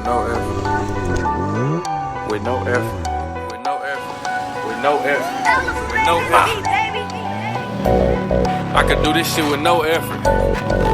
no effort. With no effort. With no effort. With no effort. With no effort. I could do this shit with no effort.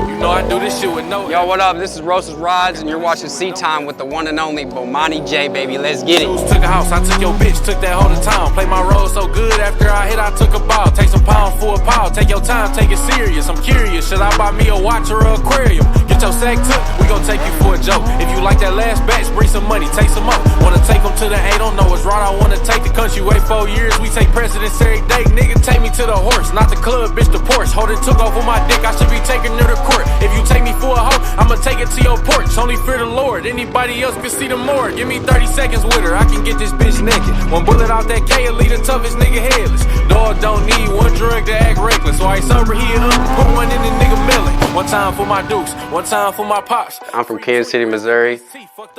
You know I do this shit with no effort. Yo, what up? This is Rosa's Rides, and you're watching Sea Time with the one and only Bomani J, baby. Let's get it. Took a house, I took your bitch, took that whole town. Play my role so good, after I hit, I took a ball. Take some pounds for a pile, take your time, take it serious. I'm curious, should I buy me a watch or an aquarium? Get your sack took, we gon' take you for a joke. If you like that last batch, bring some money, take some more. Wanna take them to the A, don't know what's right, I wanna take the country. Wait 4 years, we take precedence every day. Nigga, take me to the horse, not the club, bitch, the Porsche. Hold it, took off with my dick, I should be taking her to court. If you take me for a hoe, I'ma take it to your porch. Only fear the Lord, anybody else can see the more. Give me 30 seconds with her, I can get this bitch naked. One bullet out that Cailen, leave the toughest nigga headless. Dog don't need one drug to act reckless. So I sober here up, put one in the nigga melon. One time for my dukes, one time for my pops. I'm from Kansas City, Missouri.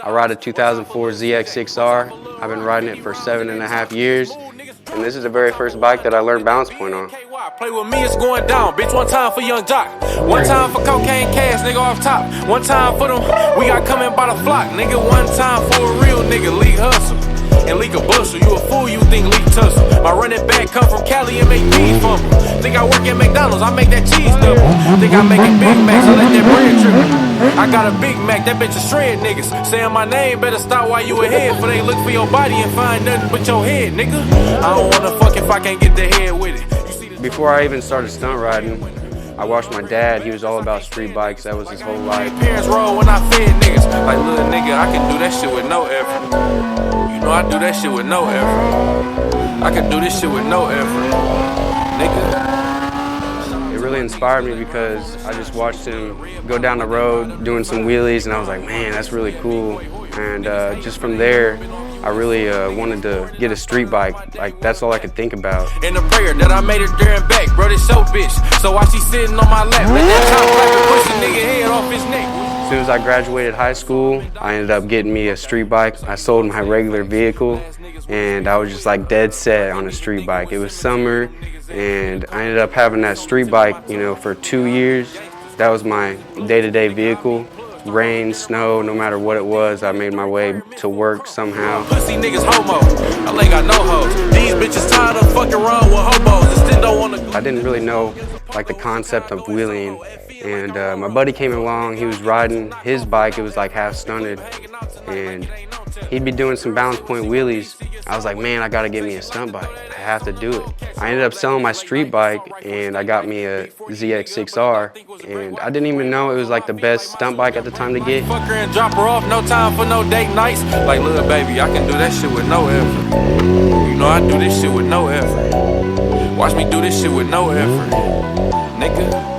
I ride a 2004 ZX6R. I've been riding it for 7.5 years. And this is the very first bike that I learned balance point on. Play with me, it's going down. Bitch, one time for Young Jock. One time for cocaine cash, nigga off top. One time for them, we got coming by the flock. Nigga, one time for a real nigga, league hustle. And leak a bushel, you a fool, you think leak tussle. My running back come from Cali and make beef fumble. Think I work at McDonald's, I make that cheese double. Think I make a Big Mac, so let that bread triple. I got a Big Mac, that bitch a shred, niggas. Saying my name, better stop while you ahead. For they look for your body and find nothing but your head, nigga. I don't wanna fuck if I can't get the head with it. Before I even started stunt riding, I watched my dad. He was all about street bikes. That was his whole life. Parents roll when I fed niggas. Like, little nigga, I can do that shit with no effort. You know I do that shit with no effort. I can do this shit with no effort, nigga. It really inspired me because I just watched him go down the road doing some wheelies, and I was like, man, that's really cool. And just from there, I really wanted to get a street bike. Like, that's all I could think about. In the prayer that I made her there and back, bro, this show bitch. So while she sitting on my lap, let that top clap and push the nigga head off his neck. As soon as I graduated high school, I ended up getting me a street bike. I sold my regular vehicle, and I was just like dead set on a street bike. It was summer, and I ended up having that street bike, you know, for 2 years. That was my day-to-day vehicle. Rain, snow, no matter what it was, I made my way to work somehow. Pussy niggas homo, I got no hoes. These bitches tired of fucking around with hobos and still don't wanna go. I didn't really know like the concept of wheeling, and my buddy came along. He was riding his bike. It was like half stunted, and he'd be doing some balance point wheelies. I was like, man, I gotta get me a stunt bike. I have to do it. I ended up selling my street bike, and I got me a ZX6R, and I didn't even know it was like the best stunt bike at the time to get. Fuck her and drop her off, no time for no date nights. Like, little baby, I can do that shit with no effort. You know I do this shit with no effort. Watch me do this shit with no effort, nigga.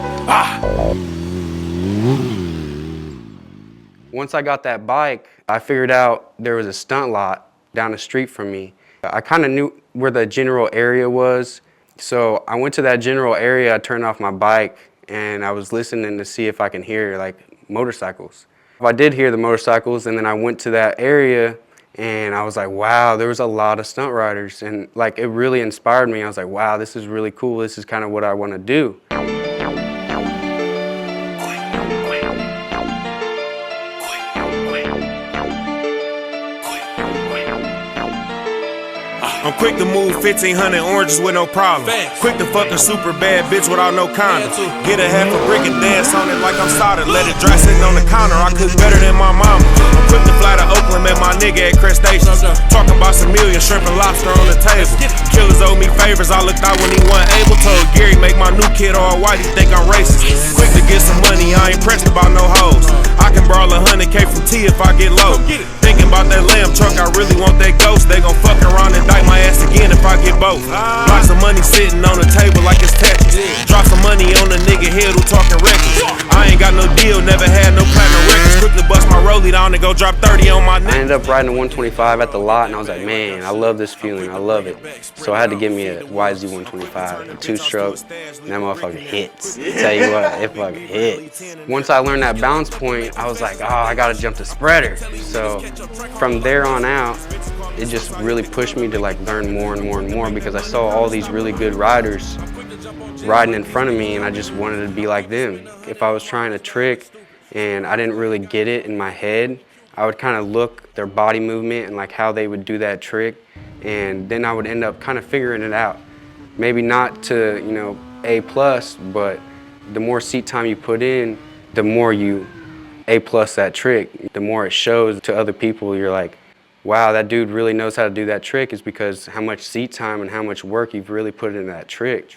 Once I got that bike, I figured out there was a stunt lot down the street from me. I kind of knew where the general area was, so I went to that general area. I turned off my bike, and I was listening to see if I can hear like motorcycles. I did hear the motorcycles, and then I went to that area, and I was like, wow, there was a lot of stunt riders, and like it really inspired me. I was like, wow, this is really cool. This is kind of what I want to do. I'm quick to move 1,500 oranges with no problem. Quick to fuck a super bad bitch without no condom. Get a half a brick and dance on it like I'm soldered. Let it dry sitting on the counter, I cook better than my mama. I'm quick to fly to Oakland, met my nigga at Crustaceans. Talking about some million, shrimp and lobster on the table. Killers owe me favors, I looked out when he wasn't able. Told Gary, make my new kid all white, he think I'm racist. Quick to get some money, I ain't pressed about no hoes. I can borrow 100K from T if I get low. Thinking about that lamb truck, I really want that ghost. They gon' fuck around and dike my ass again if I get both. Lots of money sitting on the table like it's Tetris. Drop some money on the nigga head who talking reckless. I ain't got no deal, never had no platinum records. Quickly bust my rollie down and go drop 30 on my neck. I ended up riding a 125 at the lot, and I was like, man, I love this feeling, I love it. So I had to get me a YZ125, a 2-stroke, and that motherfucker hits. Tell you what, it fucking hits. Once I learned that balance point, I was like, oh, I gotta jump to spreader. So from there on out, it just really pushed me to like learn more and more and more, because I saw all these really good riders riding in front of me, and I just wanted to be like them. If I was trying a trick and I didn't really get it in my head, I would kind of look their body movement and like how they would do that trick, and then I would end up kind of figuring it out. Maybe not to, you know, A+, but the more seat time you put in, the more you A+ that trick. The more it shows to other people, you're like, wow, that dude really knows how to do that trick, is because how much seat time and how much work you've really put into that trick.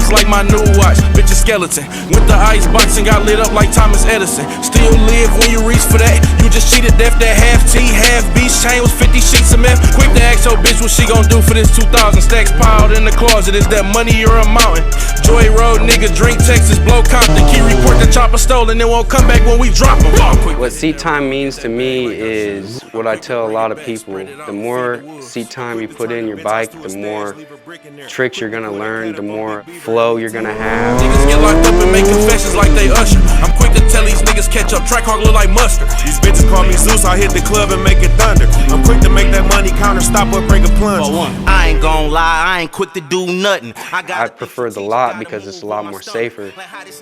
Like my new watch, bitch a skeleton. Went to icebox and got lit up like Thomas Edison. Still live when you reach for that. You just cheated death, that half T, half beast chain was 50 sheets of meth. Quick to ask your bitch what she gon' do for this 2,000 stacks piled in the closet. Is that money or a mountain? Joy Road, nigga, drink Texas, blow Compton. Key report the chopper stolen, it won't come back when we drop him. What seat time means to me is what I tell a lot of people. The more seat time you put in your bike, the more tricks you're gonna learn, the more flow you're gonna have. Niggas get locked up and make confessions like they Usher. I'm quick to tell these niggas catch up, track hog look like mustard. These bitches call me Zeus, I hit the club and make it thunder. I'm quick to make that money counter stop or break a plunge. I ain't gon' lie, I ain't quick to do nothing. I prefer the lot because it's a lot more safer,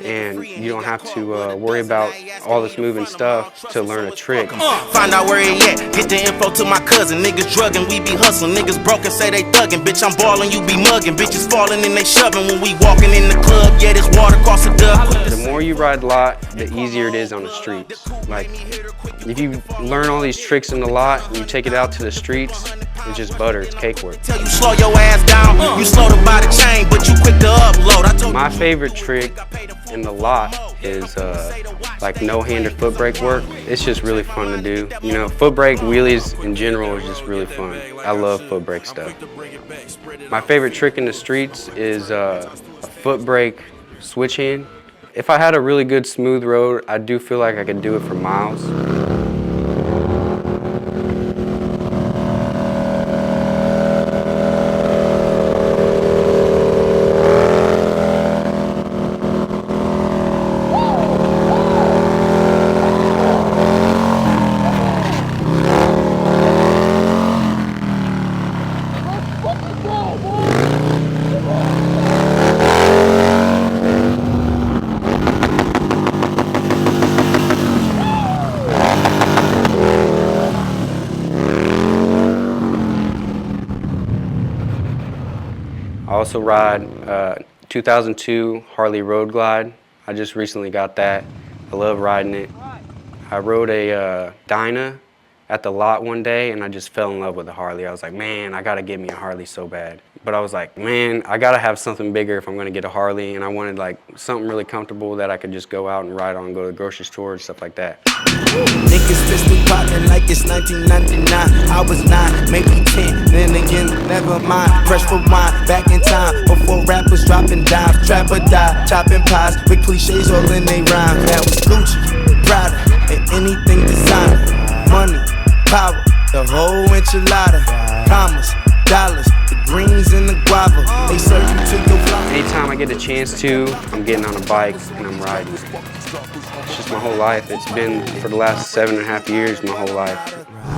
and you don't have to worry about all this moving stuff to learn a trick. Find out where he at, get the info to my cousin. Niggas drugging, we be hustling. Niggas broken, say they thuggin'. Bitch, I'm ballin', you be mugging. Bitches falling and they shoving when we walking in the club. Yeah, this water costs a duck. The more you ride lot, the easier it is on the streets. Like, if you learn all these tricks in the lot and you take it out to the streets, it's just butter, it's cakework. Tell you slow your ass down, you slow to buy the chain, but you quick to upload. My favorite trick in the lot is like no-hander foot brake work. It's just really fun to do. You know, foot brake wheelies in general is just really fun. I love foot brake stuff. My favorite trick in the streets is a foot brake switch hand. If I had a really good smooth road, I do feel like I could do it for miles. I also ride 2002 Harley Road Glide. I just recently got that. I love riding it. I rode a Dyna at the lot one day and I just fell in love with the Harley. I was like, man, I gotta get me a Harley so bad. But I was like, man, I gotta have something bigger if I'm gonna get a Harley, and I wanted like something really comfortable that I could just go out and ride on, go to the grocery store and stuff like that. Niggas pistol poppin' like it's 1999. I was 9, maybe 10, then again, never mind. Press for wine, back in time, before rappers dropping dimes. Trap or die, chopping pies, with cliches all in they rhyme. That was Gucci, Prada, and anything designer. Money, power, the whole enchilada. Commas, dollars, the greens and the guava. They serve you to your flower. Anytime I get a chance to, I'm getting on a bike and I'm riding. It's just my whole life. It's been for the last 7.5 years, my whole life.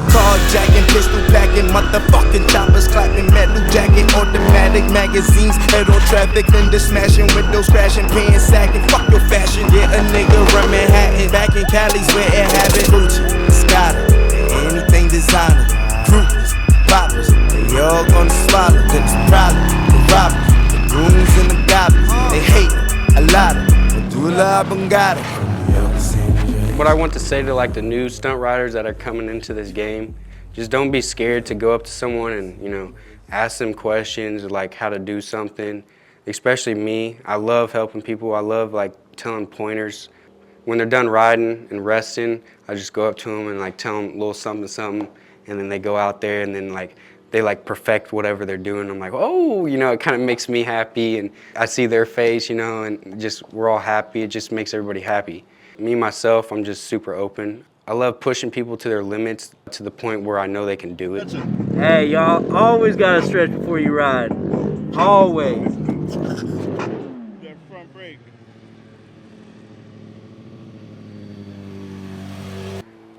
Carjacking, pistol packing, motherfucking choppers clapping, metal jacket, automatic magazines, head on traffic, fender smashing, windows crashing, pants sacking, fuck your fashion. Yeah, a nigga run Manhattan, back in Cali's where it happened. Gucci, Scotta, anything designer, groupies, poppers, they all gonna swallow. Then it's problem, the robbers, the goons and the goblins, they hate a lot of Medulla Oblongata. What I want to say to like the new stunt riders that are coming into this game, just don't be scared to go up to someone and, you know, ask them questions or like how to do something. Especially me, I love helping people. I love like telling pointers. When they're done riding and resting, I just go up to them and like tell them a little something, and then they go out there and then like they like perfect whatever they're doing. I'm like, oh, you know, it kind of makes me happy, and I see their face, you know, and just we're all happy. It just makes everybody happy. Me myself, I'm just super open. I love pushing people to their limits to the point where I know they can do it. Hey, y'all always gotta stretch before you ride. Always. That front brake.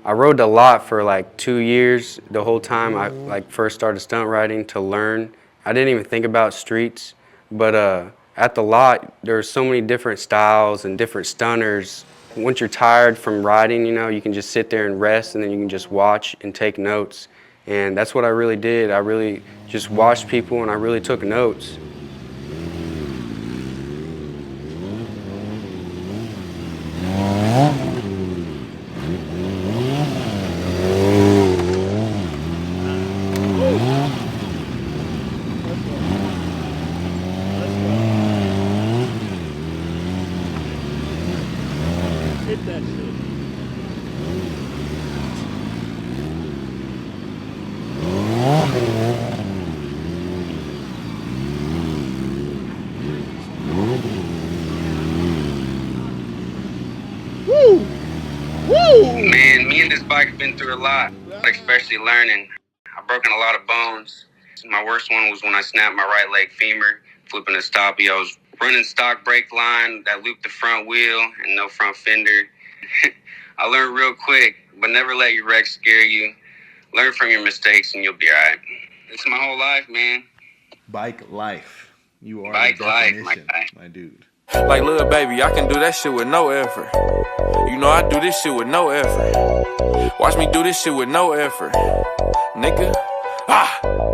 I rode a lot for like 2 years. The whole time I like first started stunt riding to learn. I didn't even think about streets, but at the lot there's so many different styles and different stunters. Once you're tired from riding, you know, you can just sit there and rest, and then you can just watch and take notes. And that's what I really did. I really just watched people and I really took notes. Hit that shit. Man, me and this bike have been through a lot, especially learning. I've broken a lot of bones. My worst one was when I snapped my right leg femur, flipping a stoppie. I was running stock brake line that looped the front wheel and no front fender. I learned real quick, but never let your wreck scare you. Learn from your mistakes and you'll be all right. It's my whole life, man. Bike life. You are Bike the life, definition, my guy. my dude. Like, little baby, I can do that shit with no effort. You know I do this shit with no effort. Watch me do this shit with no effort. Nigga, ah!